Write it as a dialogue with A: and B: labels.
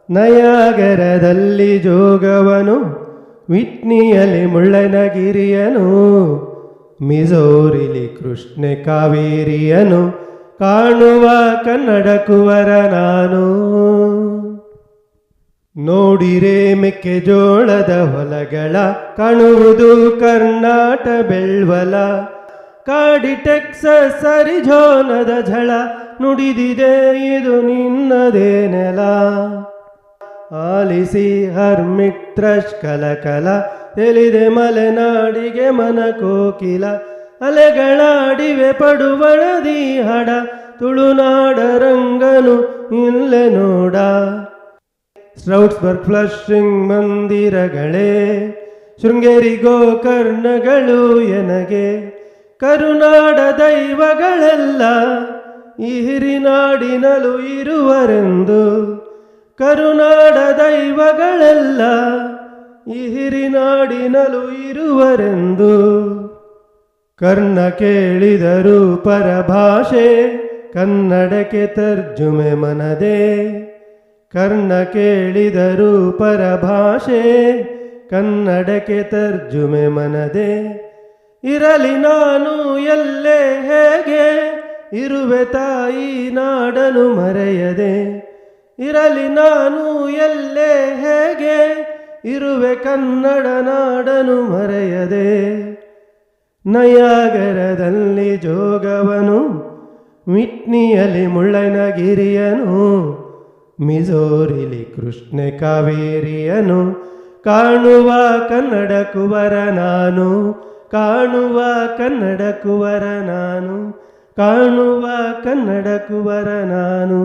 A: ನಯಾಗರದಲ್ಲಿ ಜೋಗವನು, ವಿಟ್ನಿಯಲ್ಲಿ ಮುಳ್ಳನಗಿರಿಯನು, ಮಿಜೋರಿಲಿ ಕೃಷ್ಣೆ ಕಾವೇರಿಯನು ಕಾಣುವ ಕನ್ನಡ ಕುವರ ನಾನು. ನೋಡಿರೆ ಮೆಕ್ಕೆಜೋಳದ ಹೊಲಗಳ, ಕಾಣುವುದು ಕರ್ನಾಟ ಬೆಳ್ವಲ, ಕಾಡಿ ಟೆಕ್ಸಸ್ ಅರಿಜೋನದ ಝಳ, ನುಡಿದಿದೆ ಇದು ನಿನ್ನದೇ ನೆಲ. ಆಲಿಸಿ ಹರ್ಮಿಟ್ರಶ್ ಕಲಕಲ, ತಿಳಿದೆ ಮಲೆನಾಡಿಗೆ ಮನ ಕೋಕಿಲ, ಅಲೆಗಳಾಡಿವೆ ಪಡುವಣದಿ ಹಡ, ತುಳುನಾಡ ರಂಗನು ಇಲ್ಲೆ ನೋಡ. ಸ್ಟ್ರೌಟ್ಸ್ಬರ್ಗ್ ಫ್ಲಶಿಂಗ್ ಮಂದಿರಗಳೇ, ಶೃಂಗೇರಿ ಗೋಕರ್ಣಗಳು ಎನಗೆ, ಕರುನಾಡ ದೈವಗಳೆಲ್ಲ ಈ ಹಿರಿನಾಡಿನಲು ಇರುವರೆಂದು, ಕರುನಾಡ ದೈವಗಳೆಲ್ಲ ಈ ಹಿರಿನಾಡಿನಲು ಇರುವರೆಂದು. ಕರ್ಣ ಕೇಳಿದರು ಪರಭಾಷೆ, ಕನ್ನಡಕ್ಕೆ ತರ್ಜುಮೆ ಮನದೆ, ಕರ್ಣ ಕೇಳಿದರು ಪರಭಾಷೆ, ಕನ್ನಡಕ್ಕೆ ತರ್ಜುಮೆ ಮನದೆ. ಇರಲಿ ನಾನು ಎಲ್ಲೇ ಹೇಗೆ, ಇರುವೆ ತಾಯಿ ನಾಡನು ಮರೆಯದೆ, ಇರಲಿ ನಾನು ಎಲ್ಲೇ ಹೇಗೆ, ಇರುವೆ ಕನ್ನಡ ನಾಡನು ಮರೆಯದೆ. ನಯಾಗರದಲ್ಲಿ ಜೋಗವನು, ವಿಟ್ನಿಯಲ್ಲಿ ಮುಳ್ಳನಗಿರಿಯನು, ಮಿಜೋರಿಲಿ ಕೃಷ್ಣೆ ಕಾವೇರಿಯನು ಕಾಣುವ ಕನ್ನಡ ಕುವರ ನಾನು, ಕಾಣುವ ಕನ್ನಡ ಕುವರ ನಾನು, ಕಾಣುವ ಕನ್ನಡ ಕುವರ ನಾನು.